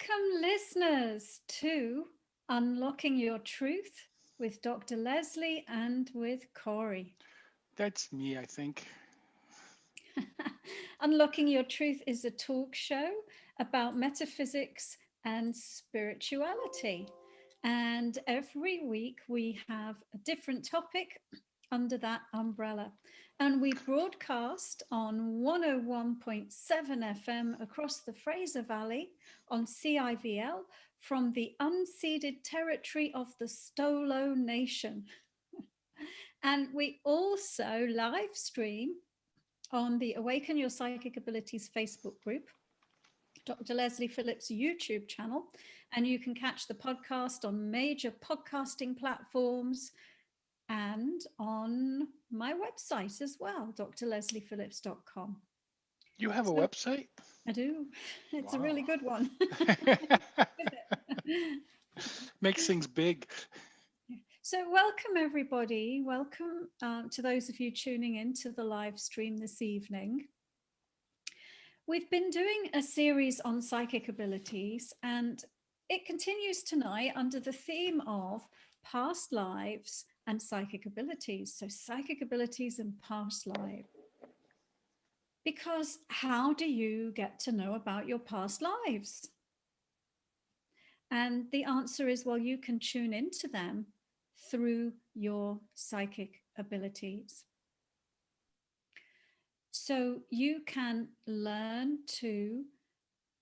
Welcome, listeners, to Unlocking Your Truth with Dr. Leslie and with Corey. That's me, I think. Unlocking Your Truth is a talk show about metaphysics and spirituality. And every week we have a different topic under that umbrella. And we broadcast on 101.7 FM across the Fraser Valley on CIVL from the unceded territory of the Stolo Nation. And we also live stream on the Awaken Your Psychic Abilities Facebook group, Dr. Leslie Phillips' YouTube channel, and you can catch the podcast on major podcasting platforms and on my website as well, drlesliephillips.com. You have a So website? I do. It's a really Wow. good one. Makes things big. So welcome everybody. Welcome to those of you tuning in to the live stream this evening. We've been doing a series on psychic abilities, and it continues tonight under the theme of past lives and psychic abilities. So psychic abilities and past life. Because how do you get to know about your past lives? And the answer is, well, you can tune into them through your psychic abilities. So you can learn to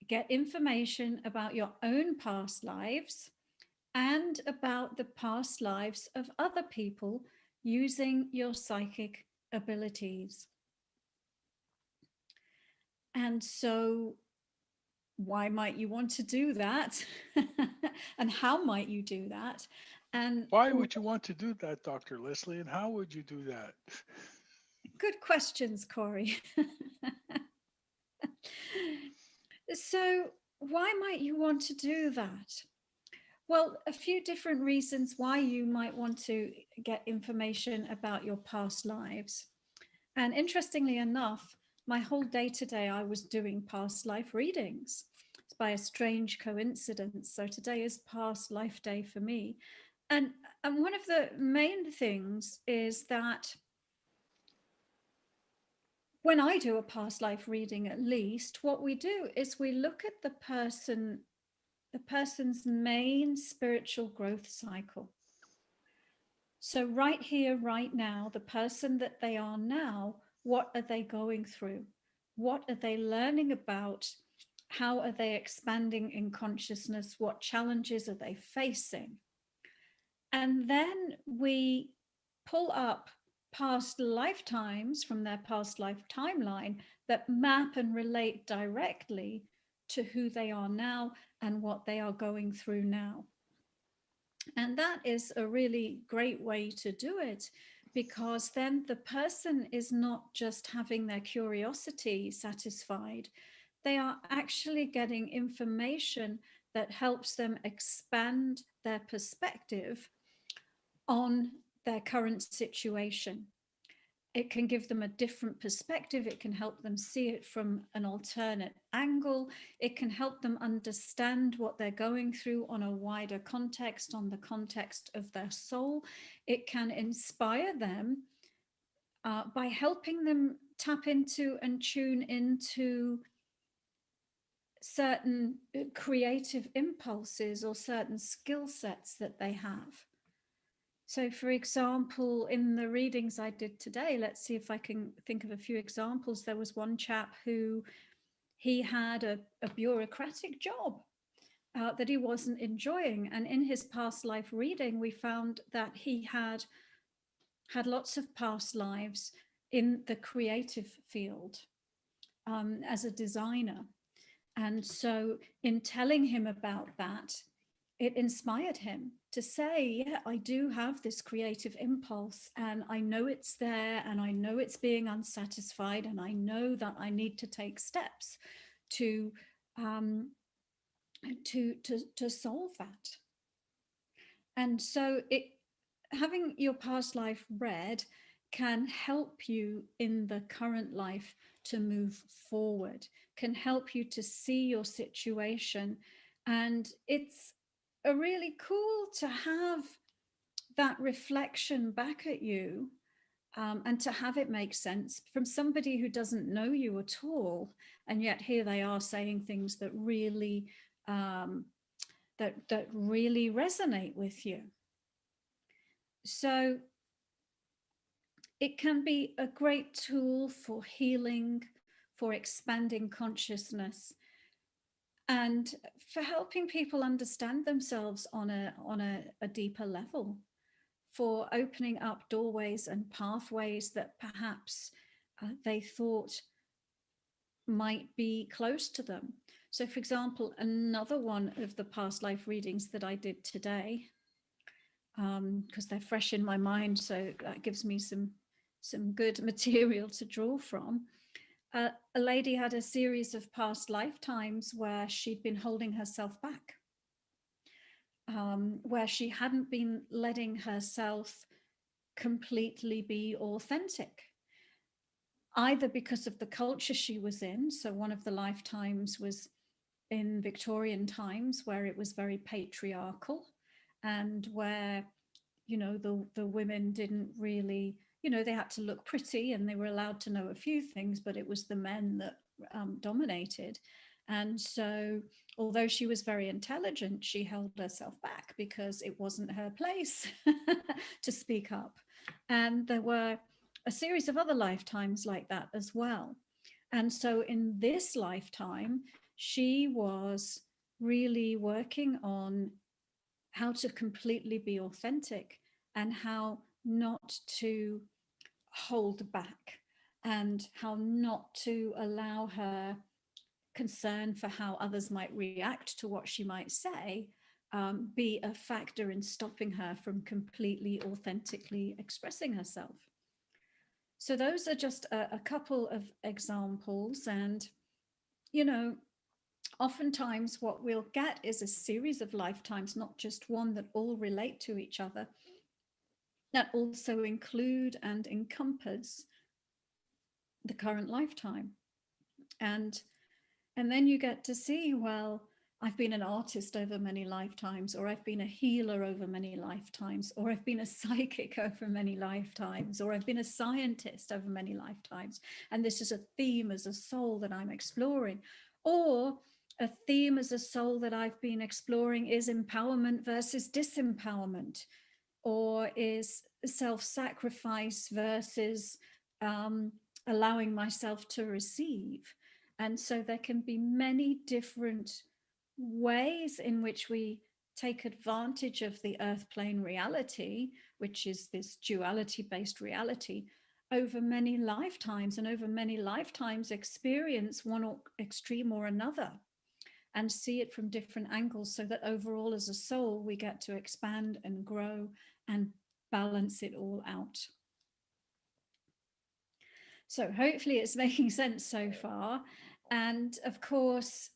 get information about your own past lives and about the past lives of other people using your psychic abilities. And so, why might you want to do that? And how might you do that? And Why would you want to do that, Dr. Leslie? And how would you do that? good questions, Corey. So, why might you want to do that? Well, a few different reasons why you might want to get information about your past lives. And interestingly enough, my whole day today, I was doing past life readings. It's by a strange coincidence. So today is past life day for me. And, and one of the main things is that when I do a past life reading, at least, what we do is we look at the person's main spiritual growth cycle. So right here, right now, the person that they are now, what are they going through? What are they learning about? How are they expanding in consciousness? What challenges are they facing? And then we pull up past lifetimes from their past life timeline that map and relate directly to who they are now and what they are going through now. And that is a really great way to do it, because then the person is not just having their curiosity satisfied, they are actually getting information that helps them expand their perspective on their current situation. It can give them a different perspective. It can help them see it from an alternate angle. It can help them understand what they're going through on a wider context, on the context of their soul. It can inspire them by helping them tap into and tune into certain creative impulses or certain skill sets that they have. So, for example, in the readings I did today, let's see if I can think of a few examples. There was one chap who he had a bureaucratic job that he wasn't enjoying. And in his past life reading, we found that he had lots of past lives in the creative field as a designer. And so, in telling him about that, it inspired him to say, yeah, I do have this creative impulse, and I know it's there, and I know it's being unsatisfied, and I know that I need to take steps to solve that. And so having your past life read can help you in the current life to move forward, can help you to see your situation And it's a really cool to have that reflection back at you, and to have it make sense from somebody who doesn't know you at all, and yet here they are saying things that really um, that really resonate with you. So it can be a great tool for healing, for expanding consciousness, and for helping people understand themselves on a deeper level, for opening up doorways and pathways that perhaps they thought might be close to them. So, for example, another one of the past life readings that I did today, because they're fresh in my mind, so that gives me some good material to draw from. A lady had a series of past lifetimes where she'd been holding herself back, where she hadn't been letting herself completely be authentic, either because of the culture she was in. So one of the lifetimes was in Victorian times, where it was very patriarchal, and where, the women didn't really, they had to look pretty and they were allowed to know a few things, but it was the men that dominated. And so, although she was very intelligent, she held herself back because it wasn't her place to speak up. And there were a series of other lifetimes like that as well. And so, in this lifetime, she was really working on how to completely be authentic and how not to hold back, and how not to allow her concern for how others might react to what she might say be a factor in stopping her from completely authentically expressing herself. So those are just a couple of examples. And you know oftentimes what we'll get is a series of lifetimes, not just one, that all relate to each other, that also include and encompass the current lifetime. And and then you get to see, well, I've been an artist over many lifetimes, or I've been a healer over many lifetimes, or I've been a psychic over many lifetimes, or I've been a scientist over many lifetimes, and this is a theme as a soul that I'm exploring. Or a theme as a soul that I've been exploring is empowerment versus disempowerment, or is self-sacrifice versus um, allowing myself to receive. And so there can be many different ways in which we take advantage of the earth plane reality, which is this duality based reality, over many lifetimes, and over many lifetimes experience one extreme or another, and see it from different angles, so that overall as a soul we get to expand and grow and balance it all out. So hopefully it's making sense so far. And of course,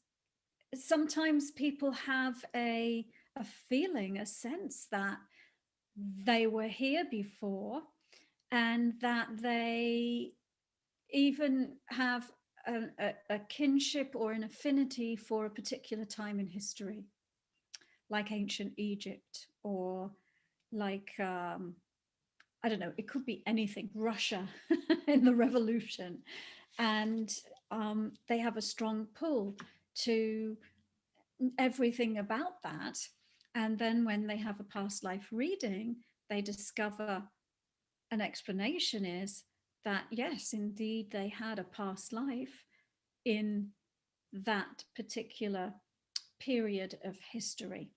sometimes people have a feeling, a sense that they were here before, and that they even have a kinship or an affinity for a particular time in history, like ancient Egypt, or like, I don't know, it could be anything, Russia in the revolution. And they have a strong pull to everything about that. And then when they have a past life reading, they discover an explanation is that, yes, indeed, they had a past life in that particular period of history.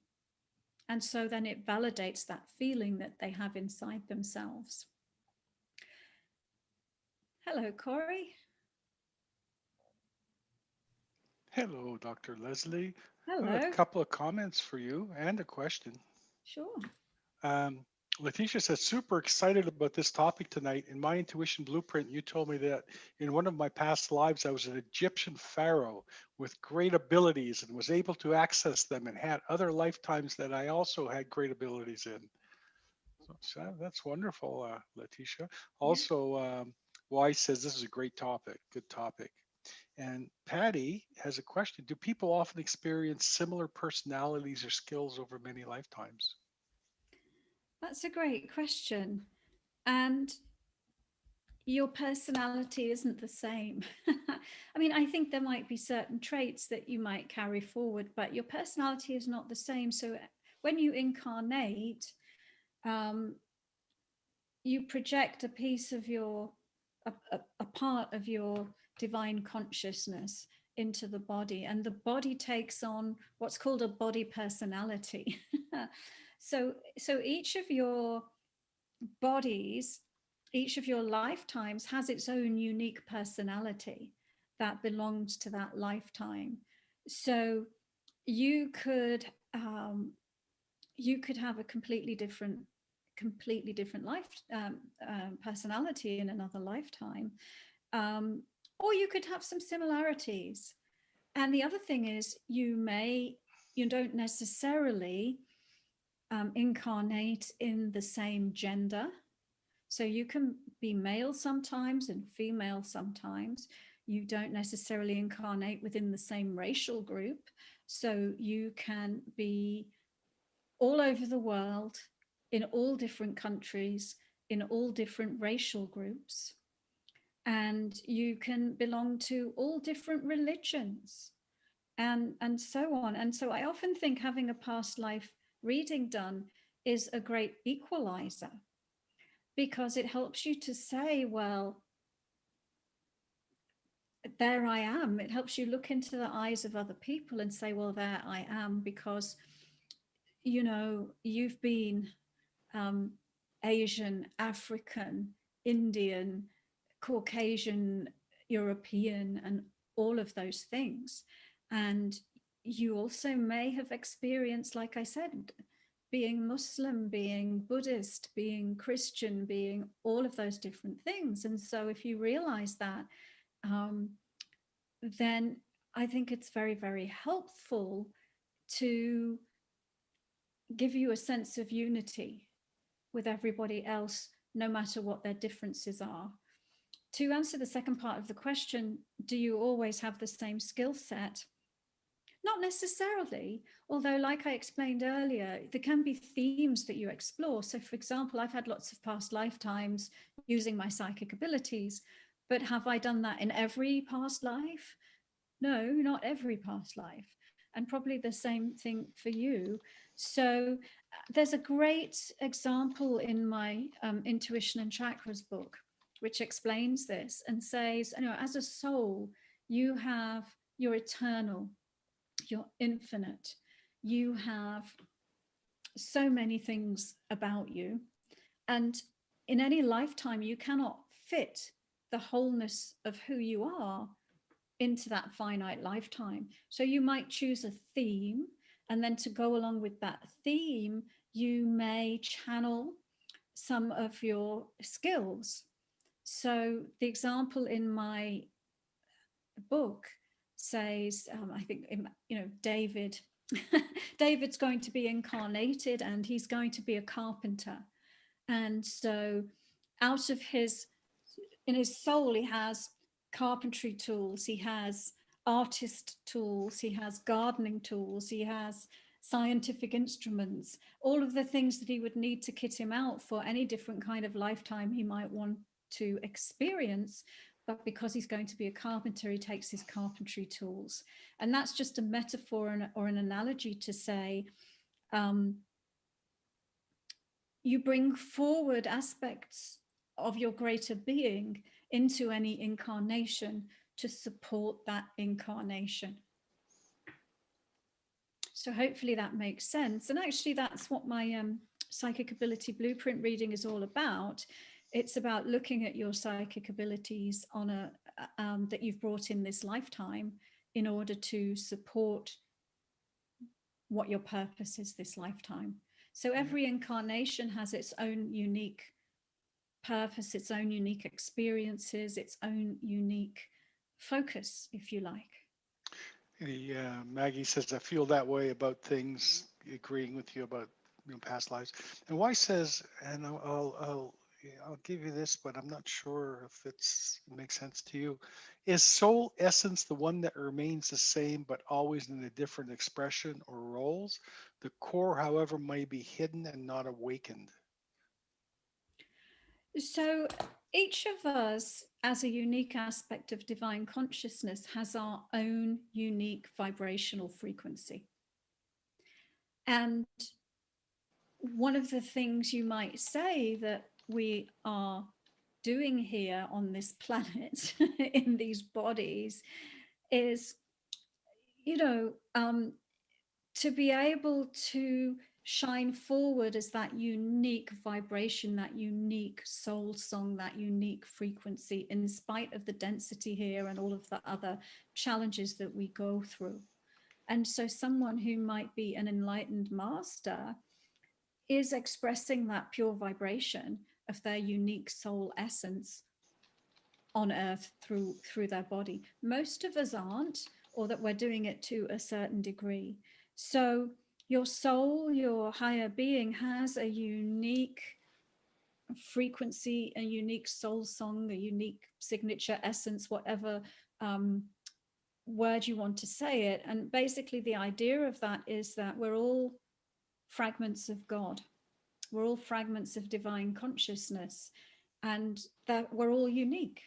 And so then it validates that feeling that they have inside themselves. Hello, Corey. Hello, Dr. Leslie. I have a Hello. couple of comments for you and a question. Sure. Um, Letitia says, super excited about this topic tonight. In my intuition blueprint, you told me that in one of my past lives, I was an Egyptian pharaoh with great abilities and was able to access them, and had other lifetimes that I also had great abilities in. So that's wonderful, Letitia. Yeah. Also, Wise says this is a great topic, good topic. And Patty has a question. Do people often experience similar personalities or skills over many lifetimes? That's a great question. And your personality isn't the same. I mean, I think there might be certain traits that you might carry forward, but your personality is not the same. So when you incarnate, um, you project a piece of a part of your divine consciousness into the body, and the body takes on what's called a body personality. So each of your bodies, each of your lifetimes has its own unique personality that belongs to that lifetime. So you could um, you could have a completely different life personality in another lifetime, um, or you could have some similarities. And the other thing is, you don't necessarily incarnate in the same gender. So you can be male sometimes and female sometimes. You don't necessarily incarnate within the same racial group. So you can be all over the world, in all different countries, in all different racial groups. And you can belong to all different religions, and so on. And so I often think having a past life reading done is a great equalizer, because it helps you to say, well, there I am. It helps you look into the eyes of other people and say, well, there I am, because, you've been um, Asian, African, Indian, Caucasian, European, and all of those things. And you also may have experienced, like I said, being Muslim, being Buddhist, being Christian, being all of those different things. And so if you realize that, um, then I think it's very, very helpful to give you a sense of unity with everybody else, no matter what their differences are. To answer the second part of the question, do you always have the same skill set? Not necessarily, although, like I explained earlier, there can be themes that you explore. So, for example, I've had lots of past lifetimes using my psychic abilities, but have I done that in every past life? No, not every past life. And probably the same thing for you. So there's a great example in my Intuition and Chakras book, which explains this and says, as a soul, you're eternal, you're infinite, you have so many things about you. And in any lifetime, you cannot fit the wholeness of who you are into that finite lifetime. So you might choose a theme, and then to go along with that theme, you may channel some of your skills. So the example in my book says, I think, David. David's going to be incarnated, and he's going to be a carpenter. And so, out of in his soul, he has carpentry tools, he has artist tools, he has gardening tools, he has scientific instruments, all of the things that he would need to kit him out for any different kind of lifetime he might want to experience. But because he's going to be a carpenter, he takes his carpentry tools. And that's just a metaphor or an analogy to say, um, you bring forward aspects of your greater being into any incarnation to support that incarnation. So hopefully that makes sense. And actually, that's what my psychic ability blueprint reading is all about. It's about looking at your psychic abilities that you've brought in this lifetime in order to support what your purpose is this lifetime. So every incarnation has its own unique purpose, its own unique experiences, its own unique focus, if you like. Maggie says, I feel that way about things, agreeing with you about past lives. And Y says, and I'll I'll give you this, but I'm not sure if it makes sense to you. Is soul essence the one that remains the same but always in a different expression or roles? The core, however, may be hidden and not awakened. So each of us, as a unique aspect of divine consciousness, has our own unique vibrational frequency. And one of the things you might say that we are doing here on this planet in these bodies is, you know, to be able to shine forward as that unique vibration, that unique soul song, that unique frequency, in spite of the density here and all of the other challenges that we go through. And so someone who might be an enlightened master is expressing that pure vibration of their unique soul essence on earth through their body. Most of us aren't, or that we're doing it to a certain degree. So your soul, your higher being, has a unique frequency, a unique soul song, a unique signature essence, whatever word you want to say it. And basically the idea of that is that we're all fragments of God. We're all fragments of divine consciousness, and that we're all unique.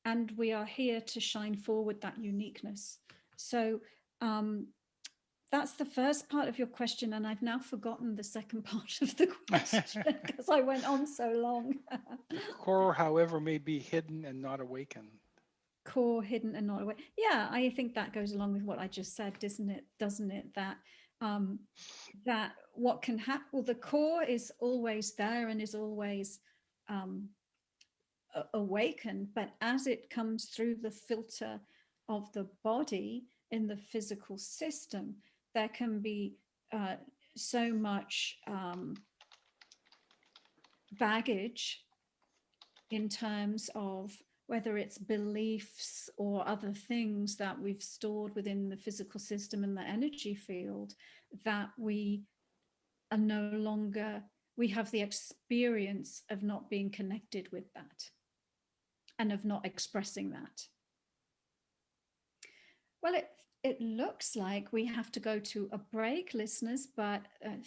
And we are here to shine forward that uniqueness. So that's the first part of your question, and I've now forgotten the second part of the question because I went on so long. The core, however, may be hidden and not awakened. Core, hidden and not aware. Yeah, I think that goes along with what I just said, doesn't it? Doesn't it? That what can happen, well, the core is always there and is always awakened, but as it comes through the filter of the body in the physical system, there can be so much baggage in terms of whether it's beliefs or other things that we've stored within the physical system and the energy field, that we are no longer, we have the experience of not being connected with that and of not expressing that. Well, it looks like we have to go to a break, listeners, but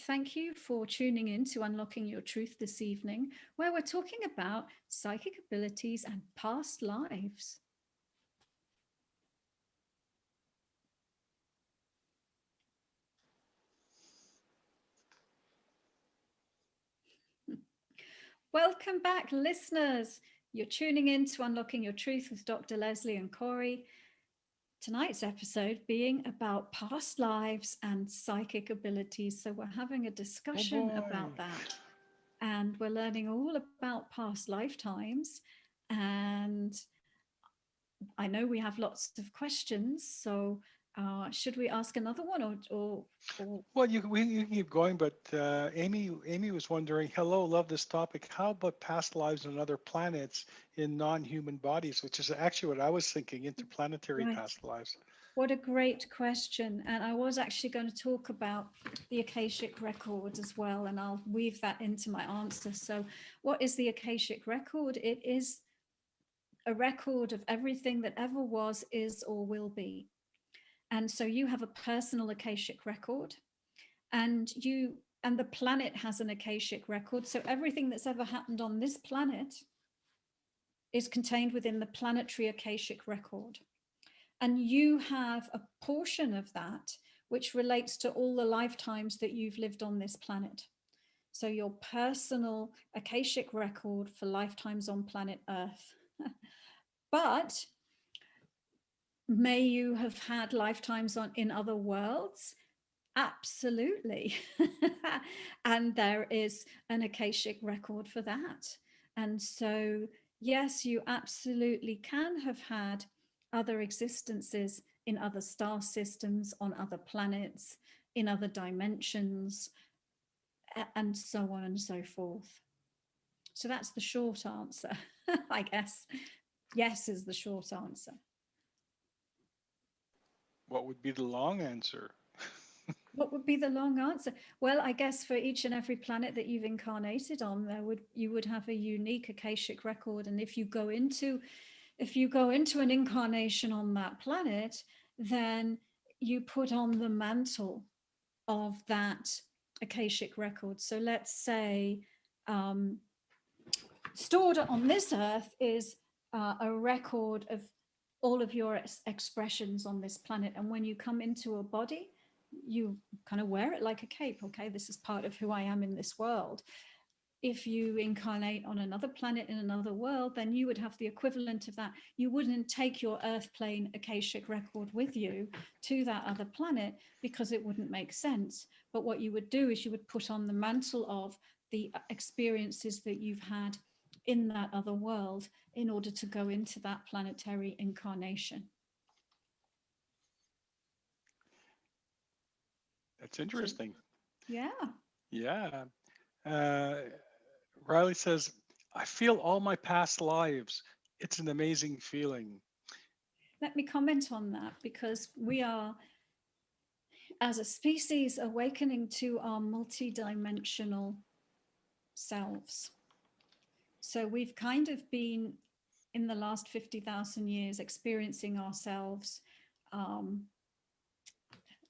thank you for tuning in to Unlocking Your Truth this evening, where we're talking about psychic abilities and past lives. Welcome back, listeners. You're tuning in to Unlocking Your Truth with Dr. Leslie and Corey. Tonight's episode being about past lives and psychic abilities. So we're having a discussion about that. And we're learning all about past lifetimes. And I know we have lots of questions. So should we ask another one or... Well, you can keep going, but Amy was wondering, hello, love this topic. How about past lives on other planets in non-human bodies, which is actually what I was thinking, interplanetary Right. past lives. What a great question. And I was actually going to talk about the Akashic record as well, and I'll weave that into my answer. So what is the Akashic record? It is a record of everything that ever was, is, or will be. And so you have a personal Akashic record, and the planet has an Akashic record. So everything that's ever happened on this planet is contained within the planetary Akashic record. And you have a portion of that which relates to all the lifetimes that you've lived on this planet. So your personal Akashic record for lifetimes on planet Earth. But may you have had lifetimes in other worlds? Absolutely. And there is an Akashic record for that. And so, yes, you absolutely can have had other existences in other star systems, on other planets, in other dimensions, and so on and so forth. So that's the short answer, I guess. Yes is the short answer. What would be the long answer? What would would be the long answer? Well, I guess for each and every planet that you've incarnated on, you would have a unique akashic record. And if you go into an incarnation on that planet, then you put on the mantle of that akashic record. So let's say um, stored on this earth is a record of all of your expressions on this planet. And when you come into a body, you kind of wear it like a cape. Okay, this is part of who I am in this world. If you incarnate on another planet in another world, then you would have the equivalent of that. You wouldn't take your earth plane akashic record with you to that other planet because it wouldn't make sense. But what you would do is you would put on the mantle of the experiences that you've had in that other world in order to go into that planetary incarnation. That's interesting. Yeah. Yeah. Riley says, I feel all my past lives. It's an amazing feeling. Let me comment on that, because we are, as a species, awakening to our multidimensional selves. So we've kind of been, in the last 50,000 years, experiencing ourselves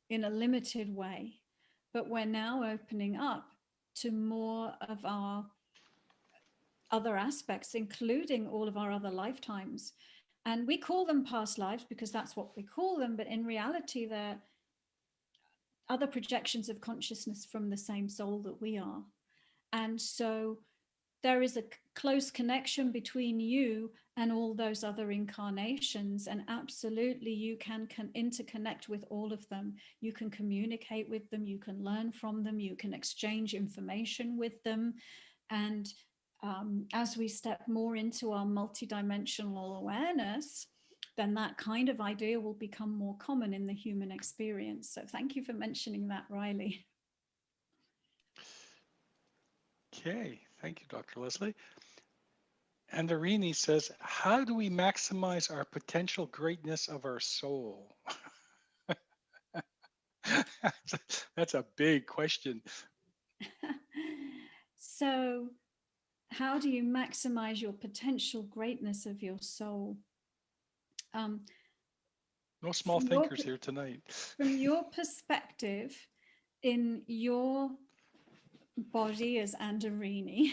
in a limited way. But we're now opening up to more of our other aspects, including all of our other lifetimes. And we call them past lives because that's what we call them. But in reality, they're other projections of consciousness from the same soul that we are. And so there is a close connection between you and all those other incarnations. And absolutely, you can interconnect with all of them. You can communicate with them. You can learn from them. You can exchange information with them. And as we step more into our multidimensional awareness, then that kind of idea will become more common in the human experience. So thank you for mentioning that, Riley. Okay, thank you, Dr. Leslie. And Irini says, how do we maximize our potential greatness of our soul? That's a big question. So, how do you maximize your potential greatness of your soul? No small thinkers here tonight. From your perspective, in your body as Andarini,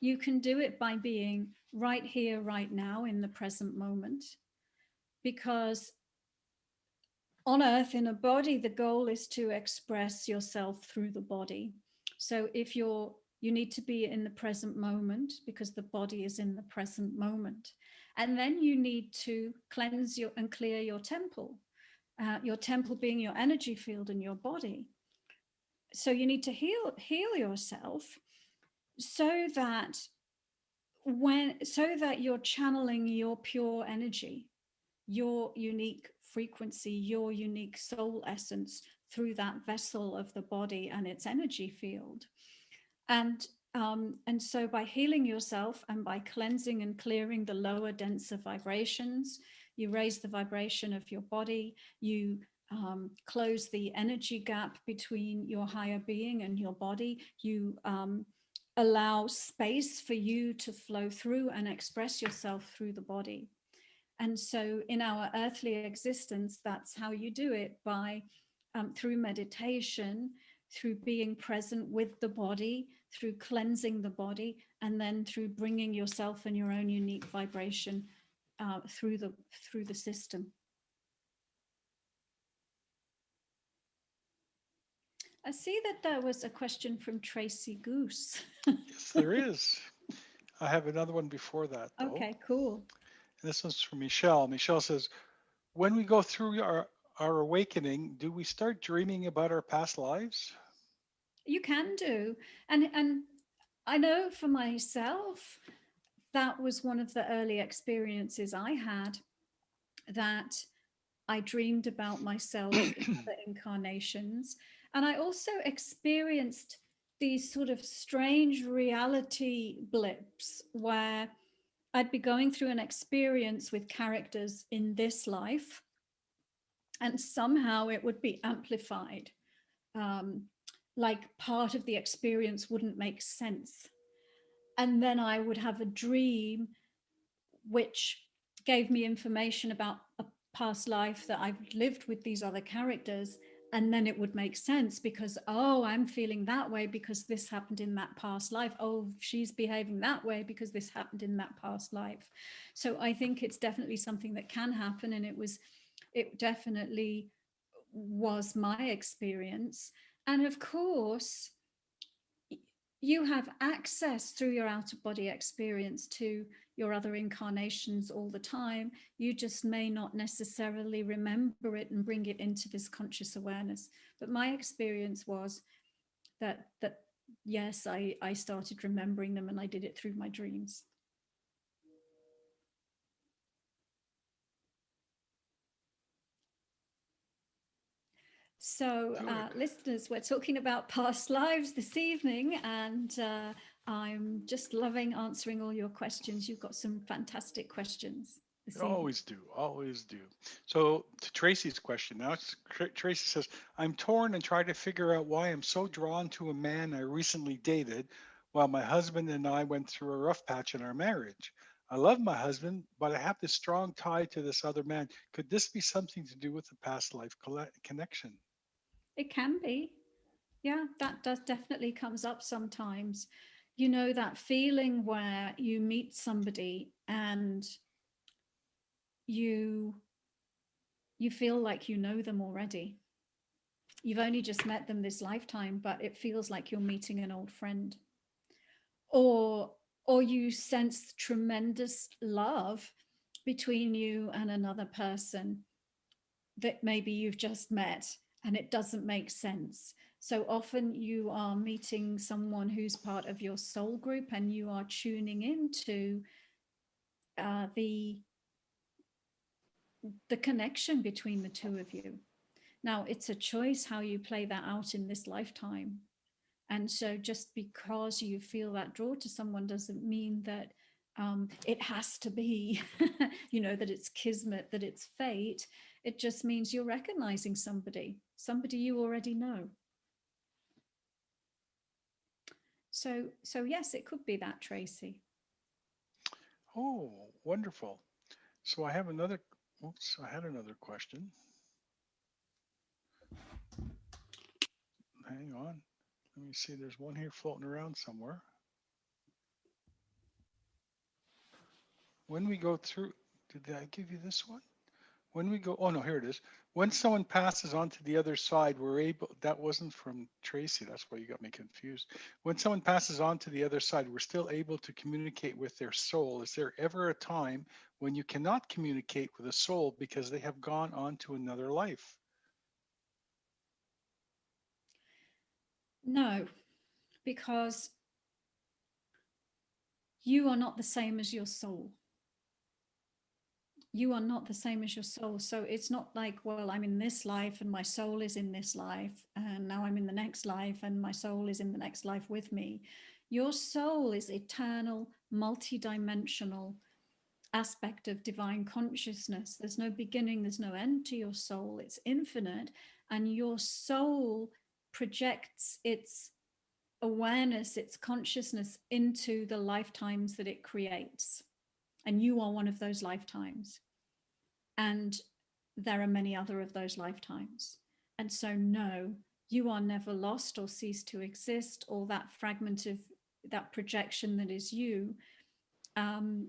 you can do it by being right here, right now, in the present moment. Because on earth, in a body, the goal is to express yourself through the body. So if you need to be in the present moment, because the body is in the present moment. And then you need to cleanse and clear your temple being your energy field in your body. So you need to heal yourself so that you're channeling your pure energy, your unique frequency, your unique soul essence through that vessel of the body and its energy field. And so by healing yourself and by cleansing and clearing the lower, denser vibrations, you raise the vibration of your body, you close the energy gap between your higher being and your body, you allow space for you to flow through and express yourself through the body. And so in our earthly existence, that's how you do it, by through meditation, through being present with the body, through cleansing the body, and then through bringing yourself and your own unique vibration through the system. I see that there was a question from Tracy Goose. Yes, there is. I have another one before that, though. Okay, cool. And this one's from Michelle. Michelle says, when we go through our awakening, do we start dreaming about our past lives? You can do. And I know for myself, that was one of the early experiences I had, that I dreamed about myself in other incarnations. And I also experienced these sort of strange reality blips where I'd be going through an experience with characters in this life, and somehow it would be amplified like part of the experience wouldn't make sense. And then I would have a dream which gave me information about a past life that I've lived with these other characters. And then it would make sense because, oh, I'm feeling that way because this happened in that past life. Oh, she's behaving that way because this happened in that past life. So I think it's definitely something that can happen. And it definitely was my experience. And of course, you have access through your out of body experience to your other incarnations all the time. You just may not necessarily remember it and bring it into this conscious awareness. But my experience was that yes, I started remembering them, and I did it through my dreams. So, Good. listeners, we're talking about past lives this evening, and I'm just loving answering all your questions. You've got some fantastic questions this evening. Always do, always do. So to Tracy's question now, Tracy says, I'm torn and try to figure out why I'm so drawn to a man I recently dated while my husband and I went through a rough patch in our marriage. I love my husband, but I have this strong tie to this other man. Could this be something to do with the past life connection? It can be. Yeah, that does definitely comes up sometimes. You know, that feeling where you meet somebody and you you feel like you know them already. You've only just met them this lifetime, but it feels like you're meeting an old friend. Or or you sense tremendous love between you and another person that maybe you've just met, and it doesn't make sense. So often you are meeting someone who's part of your soul group, and you are tuning into uh, the the connection between the two of you. Now, it's a choice how you play that out in this lifetime. And so just because you feel that draw to someone doesn't mean that it has to be, that it's kismet, that it's fate. It just means you're recognizing somebody you already know. So yes, it could be that, Tracy. Oh, wonderful. So I have another, oops, I had another question. Hang on. Let me see. There's one here floating around somewhere. When we go through, did I give you this one? When we go, oh no, here it is. When someone passes on to the other side, we're able, that wasn't from Tracy. That's why you got me confused. When someone passes on to the other side, we're still able to communicate with their soul. Is there ever a time when you cannot communicate with a soul because they have gone on to another life? No, because you are not the same as your soul. You are not the same as your soul. So it's not like, well, I'm in this life and my soul is in this life, and now I'm in the next life and my soul is in the next life with me. Your soul is eternal, multidimensional aspect of divine consciousness. There's no beginning, there's no end to your soul. It's infinite, and your soul projects its awareness, its consciousness into the lifetimes that it creates. And you are one of those lifetimes. And there are many other of those lifetimes. And so, no, you are never lost or cease to exist, or that fragment of that projection that is you um,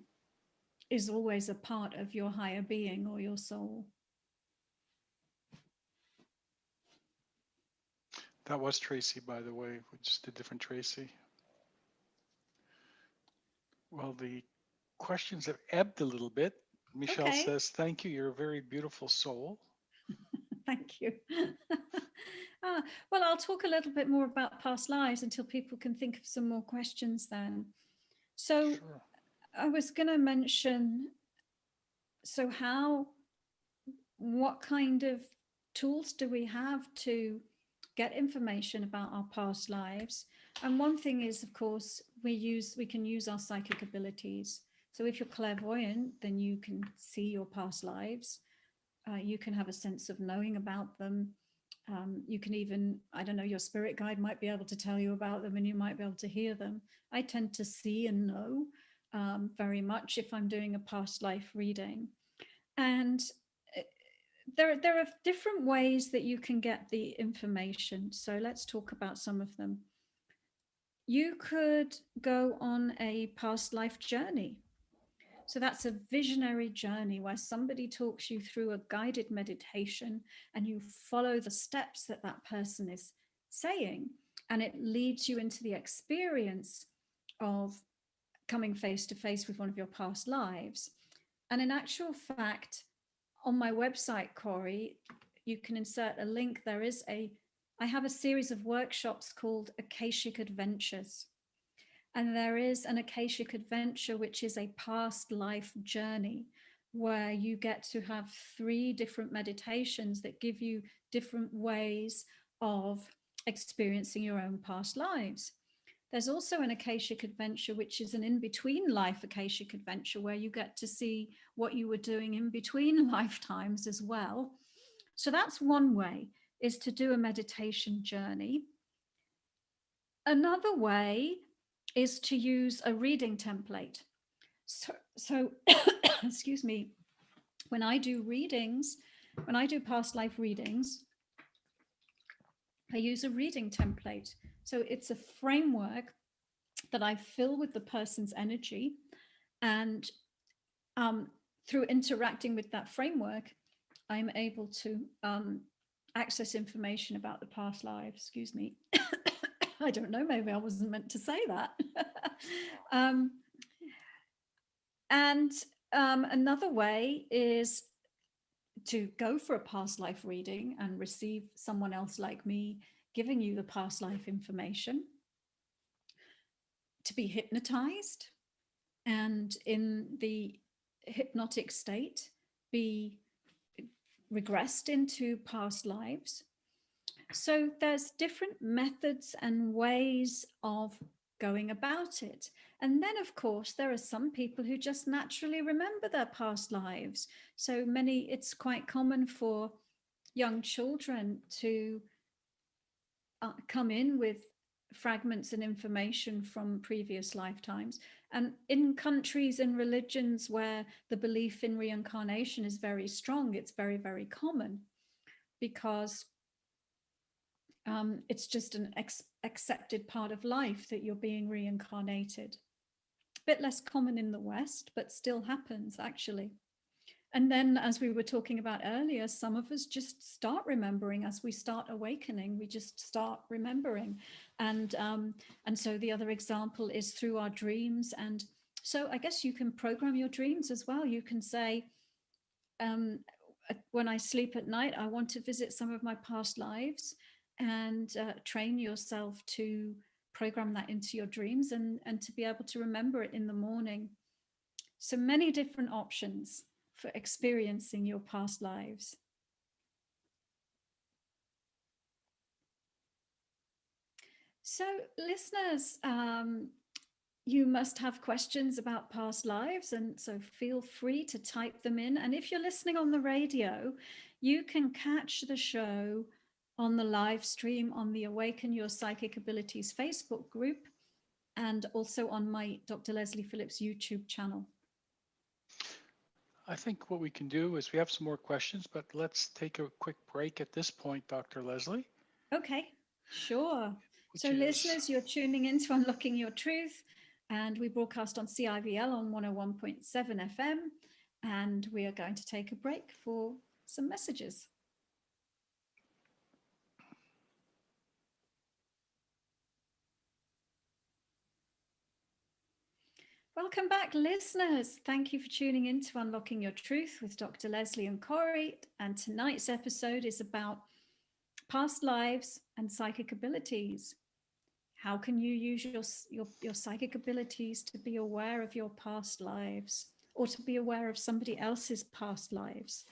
is always a part of your higher being or your soul. That was Tracy, by the way, just a different Tracy. Well, the questions have ebbed a little bit. Michelle Okay, says, thank you. You're a very beautiful soul. thank you. Well, I'll talk a little bit more about past lives until people can think of some more questions then. So, Sure. I was going to mention, so what kind of tools do we have to get information about our past lives? And one thing is, of course, we can use our psychic abilities. So if you're clairvoyant, then you can see your past lives. You can have a sense of knowing about them. You can even, I don't know, your spirit guide might be able to tell you about them and you might be able to hear them. I tend to see and know very much if I'm doing a past life reading. And uh, there are different ways that you can get the information. So let's talk about some of them. You could go on a past life journey. So that's a visionary journey where somebody talks you through a guided meditation and you follow the steps that that person is saying. And it leads you into the experience of coming face to face with one of your past lives. And in actual fact, on my website, Corey, you can insert a link. I have a series of workshops called Akashic Adventures. And there is an Akashic Adventure, which is a past life journey where you get to have 3 different meditations that give you different ways of experiencing your own past lives. There's also an Akashic Adventure, which is an in-between life Akashic Adventure, where you get to see what you were doing in between lifetimes as well. So that's one way, is to do a meditation journey. Another way is to use a reading template. So excuse me, when I do readings, when I do past life readings, I use a reading template. So it's a framework that I fill with the person's energy. And through interacting with that framework, I'm able to access information about the past lives. Excuse me. I don't know, maybe I wasn't meant to say that. And another way is to go for a past life reading and receive someone else like me giving you the past life information, to be hypnotized and in the hypnotic state be regressed into past lives. So there's different methods and ways of going about it. And then, of course, there are some people who just naturally remember their past lives. So it's quite common for young children to come in with fragments and information from previous lifetimes. And in countries and religions where the belief in reincarnation is very strong, it's very, very common because it's just an accepted part of life that you're being reincarnated. A bit less common in the West, but still happens actually. And then, as we were talking about earlier, some of us just start remembering as we start awakening. We just start remembering, and so the other example is through our dreams. And so, I guess you can program your dreams as well. You can say, when I sleep at night, I want to visit some of my past lives, and train yourself to program that into your dreams and to be able to remember it in the morning. So many different options for experiencing your past lives. So listeners, you must have questions about past lives, and so feel free to type them in. And if you're listening on the radio, you can catch the show on the live stream on the Awaken Your Psychic Abilities Facebook group and also on my Dr. Leslie Phillips YouTube channel. I think what we can do is we have some more questions, but let's take a quick break at this point, Dr. Leslie. Okay, sure. So listeners, you're tuning in to Unlocking Your Truth, and we broadcast on CIVL on 101.7 FM, and we are going to take a break for some messages. Welcome back, listeners. Thank you for tuning in to Unlocking Your Truth with Dr. Leslie and Corey. And tonight's episode is about past lives and psychic abilities. How can you use your psychic abilities to be aware of your past lives, or to be aware of somebody else's past lives?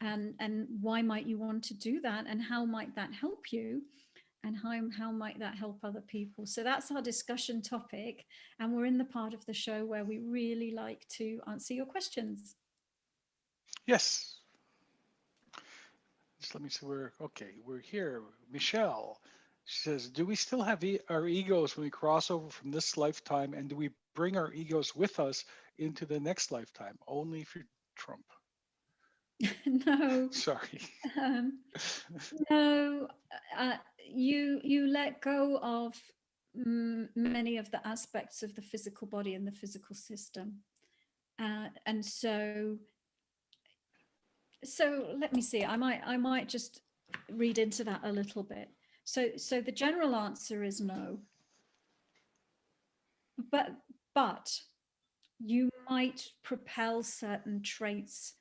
And why might you want to do that? And how might that help you? And how might that help other people? So that's our discussion topic. And we're in the part of the show where we really like to answer your questions. Yes. Just let me see where. Okay, we're here. Michelle. She says, "Do we still have our egos when we cross over from this lifetime, and do we bring our egos with us into the next lifetime? Only if you're Trump." No, Sorry. um, no, uh, you let go of many of the aspects of the physical body and the physical system, and so let me see. I might just read into that a little bit. So the general answer is no, but but you might propel certain traits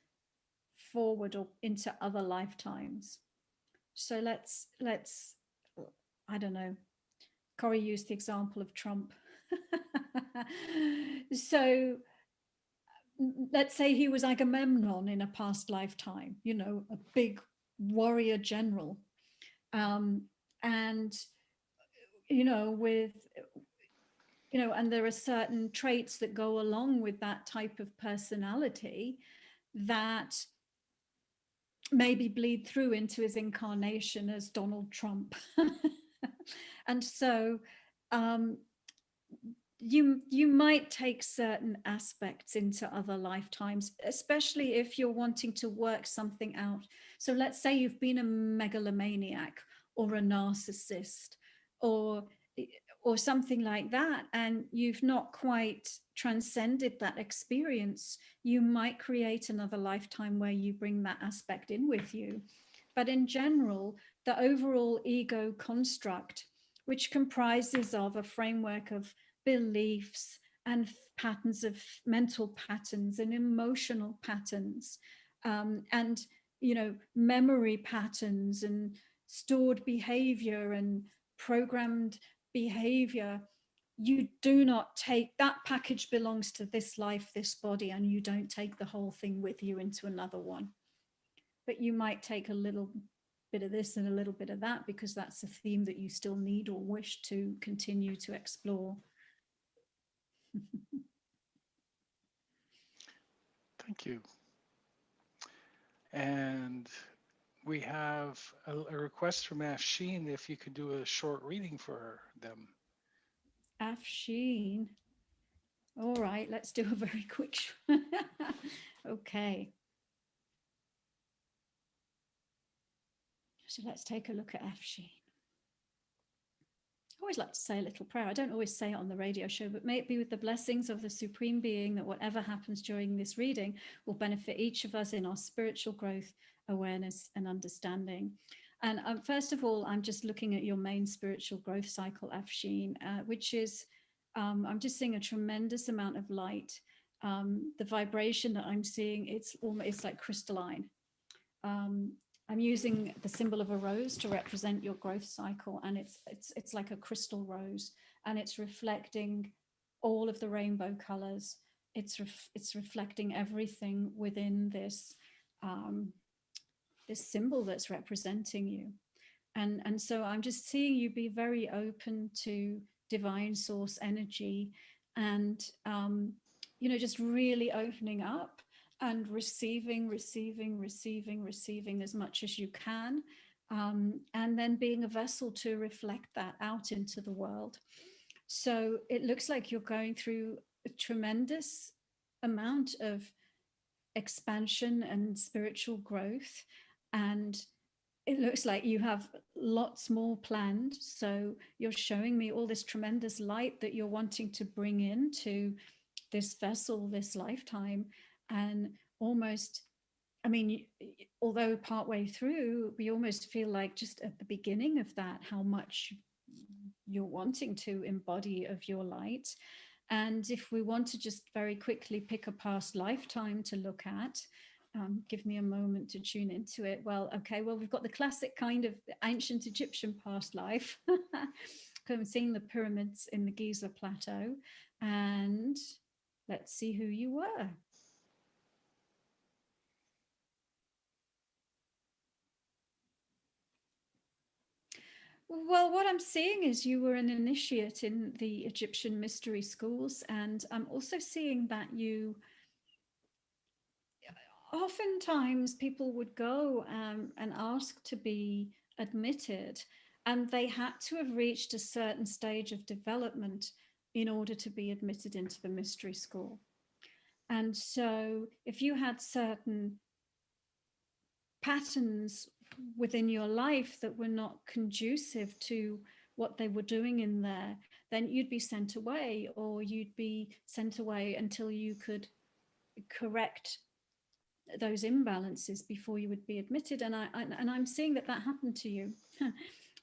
forward or into other lifetimes. So let's I don't know. Corey used the example of Trump. So let's say he was Agamemnon in a past lifetime, a big warrior general. Um, and, with, and there are certain traits that go along with that type of personality that maybe bleed through into his incarnation as Donald Trump. And so um, you might take certain aspects into other lifetimes, especially if you're wanting to work something out. So let's say you've been a megalomaniac or a narcissist or or something like that, and you've not quite transcended that experience. You might create another lifetime where you bring that aspect in with you. But in general, the overall ego construct, which comprises of a framework of beliefs and patterns of mental patterns and emotional patterns, and memory patterns and stored behavior and programmed behavior. You do not take that package, belongs to this life, this body, and you don't take the whole thing with you into another one. But you might take a little bit of this and a little bit of that, because that's a theme that you still need or wish to continue to explore. Thank you. And we have a request from Afshin if you could do a short reading for them. Afshin. All right, let's do a very quick. Okay. So let's take a look at Afshin. I always like to say a little prayer. I don't always say it on the radio show, but may it be with the blessings of the Supreme Being that whatever happens during this reading will benefit each of us in our spiritual growth, awareness, and understanding. And first of all, I'm just looking at your main spiritual growth cycle, Afshin, which is, I'm just seeing a tremendous amount of light. The vibration that I'm seeing, it's like crystalline. Um, I'm using the symbol of a rose to represent your growth cycle, and it's like a crystal rose, and it's reflecting all of the rainbow colors. It's reflecting everything within this symbol that's representing you, and so I'm just seeing you be very open to divine source energy, and just really opening up and receiving as much as you can, and then being a vessel to reflect that out into the world. So it looks like you're going through a tremendous amount of expansion and spiritual growth, and it looks like you have lots more planned. So you're showing me all this tremendous light that you're wanting to bring into this vessel, this lifetime. And almost, I mean, although partway through, we almost feel like just at the beginning of that, how much you're wanting to embody of your light. And if we want to just very quickly pick a past lifetime to look at, give me a moment to tune into it. Well, okay, well, we've got the classic kind of ancient Egyptian past life. I'm seeing the pyramids in the Giza plateau, and let's see who you were. Well, what I'm seeing is you were an initiate in the Egyptian mystery schools, and I'm also seeing that you oftentimes people would go and ask to be admitted, and they had to have reached a certain stage of development in order to be admitted into the mystery school. And so, if you had certain patterns within your life that were not conducive to what they were doing in there, then you'd be sent away, or you'd be sent away until you could correct those imbalances before you would be admitted. And I'm seeing that that happened to you,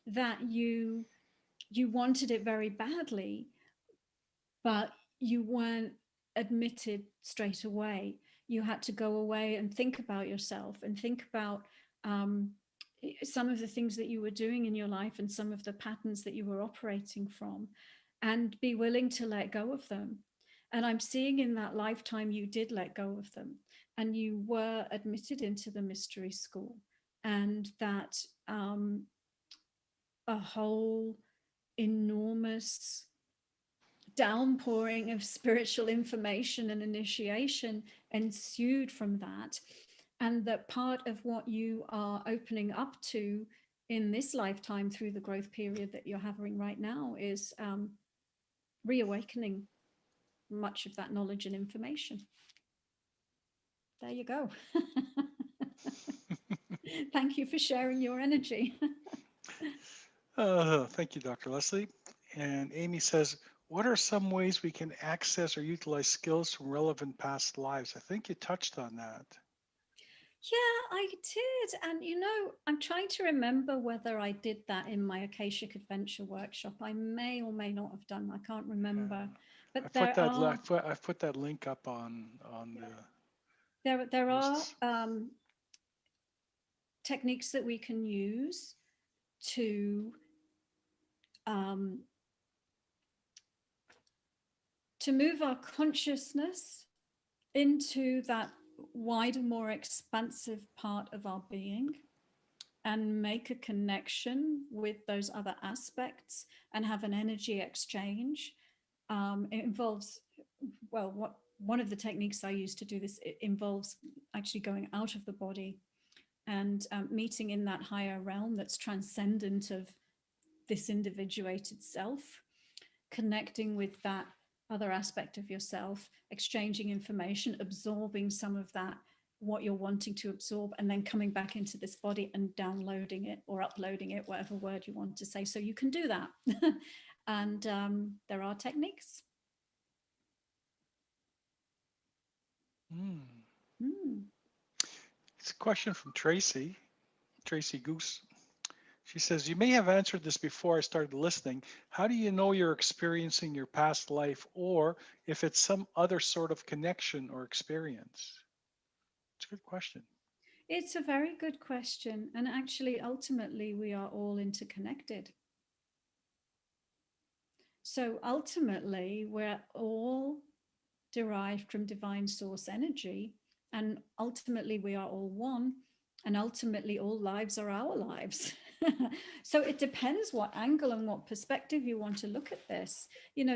that you wanted it very badly, but you weren't admitted straight away. You had to go away and think about yourself and think about um, some of the things that you were doing in your life and some of the patterns that you were operating from, and be willing to let go of them. And I'm seeing in that lifetime you did let go of them, and you were admitted into the mystery school, and that a whole enormous downpouring of spiritual information and initiation ensued from that. And that part of what you are opening up to in this lifetime through the growth period that you're having right now is reawakening much of that knowledge and information. There you go. Thank you for sharing your energy. Thank you, Dr. Leslie. And Amy says, what are some ways we can access or utilize skills from relevant past lives? I think you touched on that. Yeah, I did. And I'm trying to remember whether I did that in my Akashic Adventure workshop. I may or may not have done. I can't remember. I But put that I put that link up on the there are posts. techniques that we can use to um, to move our consciousness into that wider, more expansive part of our being, and make a connection with those other aspects and have an energy exchange. It involves, well, one of the techniques I use to do this, it involves actually going out of the body and meeting in that higher realm that's transcendent of this individuated self, connecting with that other aspect of yourself, exchanging information, absorbing some of that, what you're wanting to absorb, and then coming back into this body and downloading it or uploading it, whatever word you want to say. So you can do that. And there are techniques. Mm. Mm. It's a question from Tracy Goose. She says, you may have answered this before I started listening. How do you know you're experiencing your past life, or if it's some other sort of connection or experience? It's a good question. It's a very good question. And actually, ultimately, we are all interconnected. So ultimately, we're all derived from divine source energy. And ultimately, we are all one. And ultimately, all lives are our lives. So it depends what angle and what perspective you want to look at this.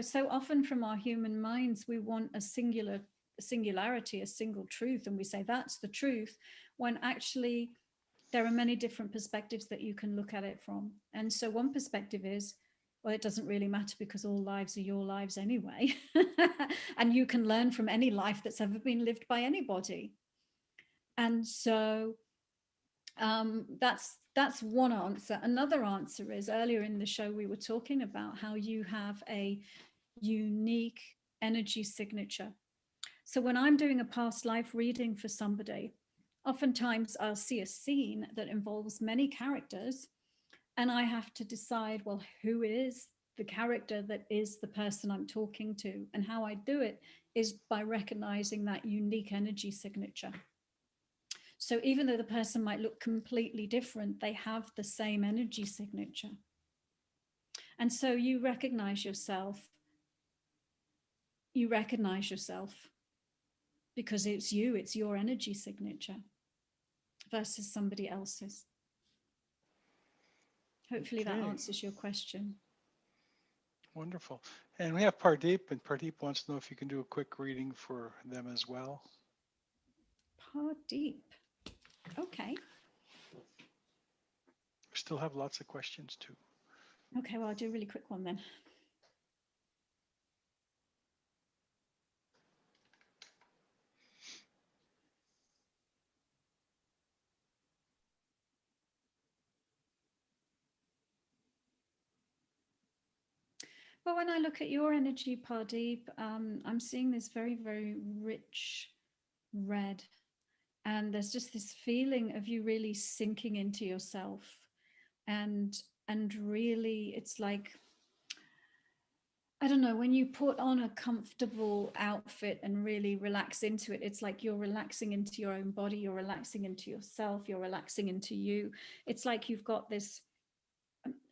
So often from our human minds, we want a singularity, a single truth, and we say that's the truth, when actually there are many different perspectives that you can look at it from. And so one perspective is, well, it doesn't really matter because all lives are your lives anyway. And you can learn from any life that's ever been lived by anybody. And so that's one answer. Another answer is, earlier in the show we were talking about how you have a unique energy signature. So when I'm doing a past life reading for somebody, oftentimes I'll see a scene that involves many characters, and I have to decide, well, who is the character that is the person I'm talking to? And how I do it is by recognizing that unique energy signature. So even though the person might look completely different, they have the same energy signature. And so you recognize yourself. You recognize yourself because it's you, it's your energy signature versus somebody else's. Hopefully that Okay, answers your question. wonderful. And we have Pardeep, and Pardeep wants to know if you can do a quick reading for them as well. Pardeep. Okay. We still have lots of questions too. Okay, well, I'll do a really quick one then. Well, when I look at your energy, Pardeep, I'm seeing this very, very rich red. And there's just this feeling of you really sinking into yourself. And really, it's like, I don't know, when you put on a comfortable outfit and really relax into it, it's like you're relaxing into your own body, you're relaxing into yourself, you're relaxing into you. It's like you've got this,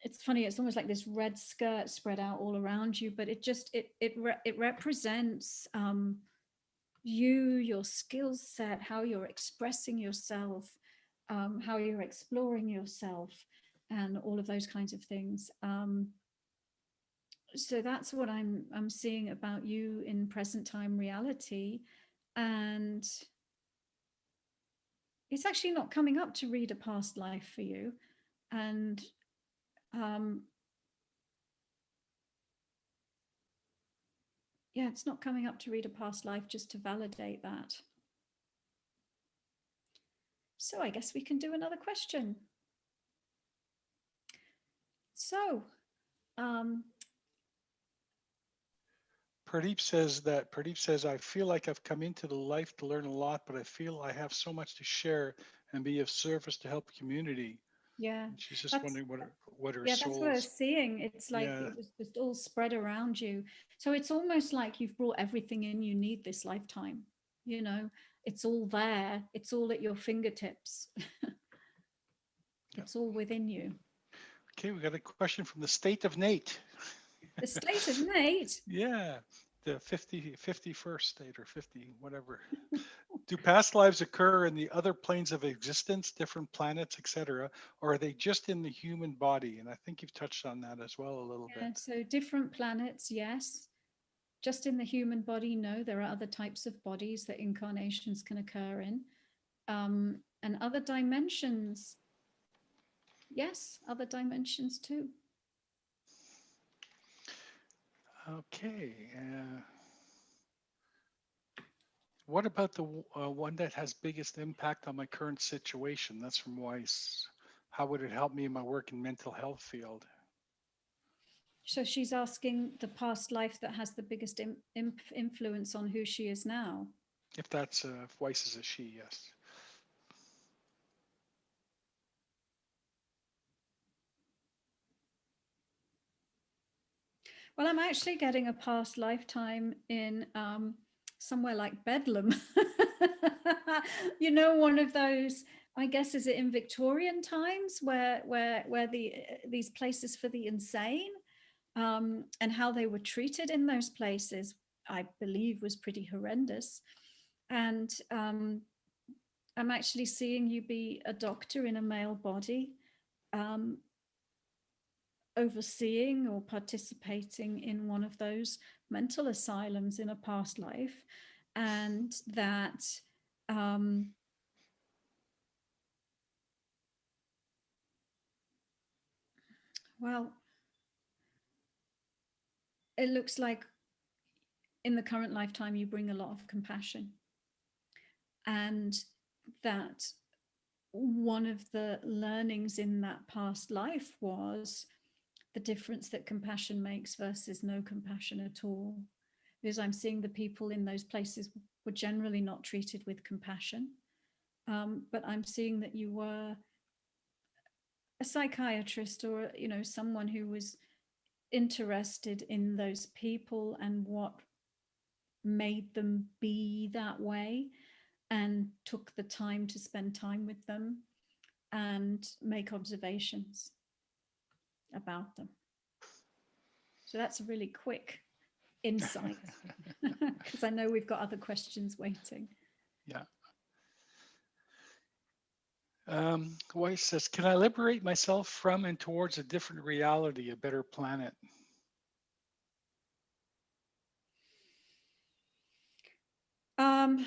it's funny, it's almost like this red skirt spread out all around you, but it represents you, your skill set, how you're expressing yourself, how you're exploring yourself, and all of those kinds of things. So that's what I'm seeing about you in present time reality. And it's actually not coming up to read a past life for you. And yeah, it's not coming up to read a past life, just to validate that. So I guess we can do another question. So Pradeep says, I feel like I've come into the life to learn a lot, but I feel I have so much to share and be of service to help community. yeah, And she's just that's wondering what her yeah, that's what I soul's. was seeing. It's like Yeah, it was just all spread around you. So it's almost like you've brought everything in you need this lifetime. You know, it's all there. It's all at your fingertips. yeah. It's all within you. Okay, we got a question from the state of Nate. The state of Nate. Yeah, the 51st state or 50, whatever. Do past lives occur in the other planes of existence, different planets, etc., or are they just in the human body? And I think you've touched on that as well a little bit. Yeah, so different planets, yes. Just in the human body, no. There are other types of bodies that incarnations can occur in. And other dimensions, yes, other dimensions too. Okay. What about the one that has biggest impact on my current situation? That's from Weiss. How would it help me in my work in mental health field? So she's asking the past life that has the biggest influence on who she is now. If Weiss is a she, yes. Well, I'm actually getting a past lifetime in somewhere like Bedlam. You know, one of those, I guess, is it in Victorian times where these places for the insane, and how they were treated in those places, I believe, was pretty horrendous. And I'm actually seeing you be a doctor in a male body, um, overseeing or participating in one of those mental asylums in a past life. And that well, it looks like in the current lifetime you bring a lot of compassion, and that one of the learnings in that past life was the difference that compassion makes versus no compassion at all. Because I'm seeing the people in those places were generally not treated with compassion. But I'm seeing that you were a psychiatrist, or, you know, someone who was interested in those people and what made them be that way, and took the time to spend time with them and make observations about them. So that's a really quick insight, because I know we've got other questions waiting. Yeah. Weiss says, can I liberate myself from and towards a different reality, a better planet? Um,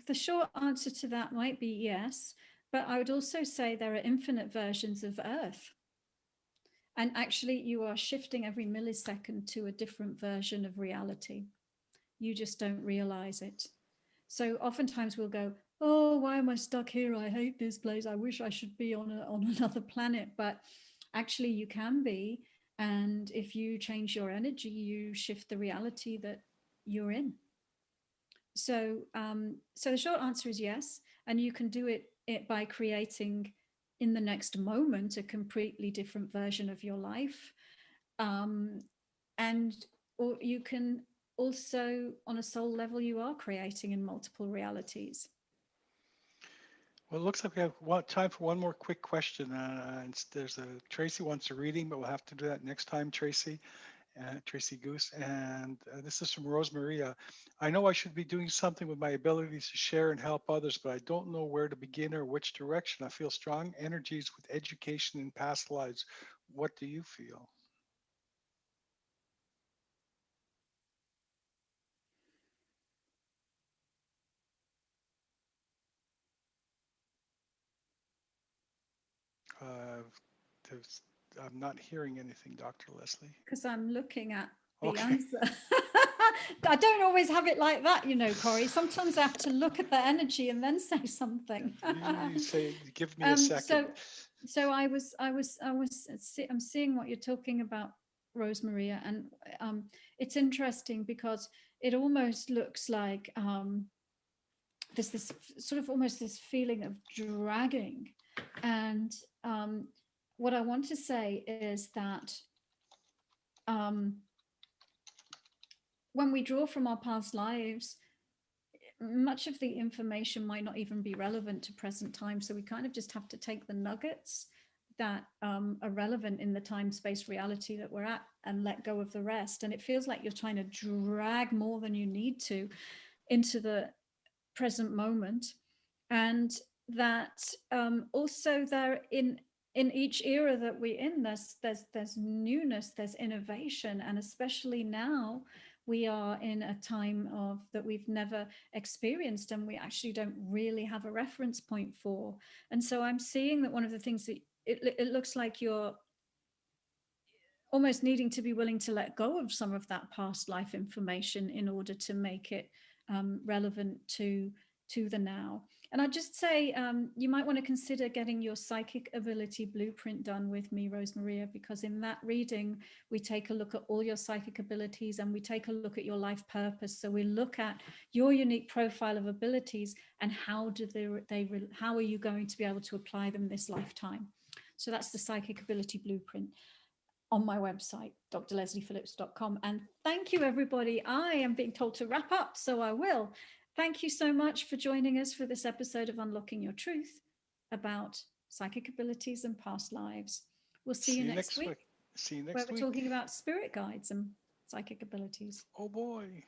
the short answer to that might be yes, but I would also say there are infinite versions of Earth. And actually, you are shifting every millisecond to a different version of reality. You just don't realize it. So oftentimes we'll go, oh, why am I stuck here? I hate this place. I wish I should be on another planet. But actually, you can be. And if you change your energy, you shift the reality that you're in. So the short answer is yes, and you can do it by creating in the next moment a completely different version of your life, um, and or you can also, on a soul level, you are creating in multiple realities. Well, it looks like we have time for one more quick question. There's a Tracy wants a reading, but we'll have to do that next time, Tracy. Tracy Goose. And this is from Rosemaria. I know I should be doing something with my abilities to share and help others, but I don't know where to begin or which direction. I feel strong energies with education in past lives. What do you feel? Uh, I'm not hearing anything, Dr. Leslie. Because I'm looking at the Okay. answer. I don't always have it like that, Corey. Sometimes I have to look at the energy and then say something. You say, give me a um, second. so, so I'm seeing what you're talking about, Rosemaria, and it's interesting because it almost looks like there's this sort of almost this feeling of dragging, and what I want to say is that um, when we draw from our past lives, much of the information might not even be relevant to present time. So we kind of just have to take the nuggets that are relevant in the time space reality that we're at and let go of the rest. And it feels like you're trying to drag more than you need to into the present moment. And that also there in each era that we're in, there's newness, there's innovation, and especially now we are in a time of that we've never experienced, and we actually don't really have a reference point for. And so I'm seeing that one of the things that it looks like you're almost needing to be willing to let go of some of that past life information in order to make it relevant to the now. And I'd just say you might want to consider getting your psychic ability blueprint done with me, Rosemaria, because in that reading, we take a look at all your psychic abilities and we take a look at your life purpose. So we look at your unique profile of abilities and how how are you going to be able to apply them this lifetime. So that's the psychic ability blueprint on my website, drlesliephillips.com. And thank you, everybody. I am being told to wrap up, so I will. Thank you so much for joining us for this episode of Unlocking Your Truth about psychic abilities and past lives. We'll see you next week, See you where next we're week. talking about spirit guides and psychic abilities. Oh boy.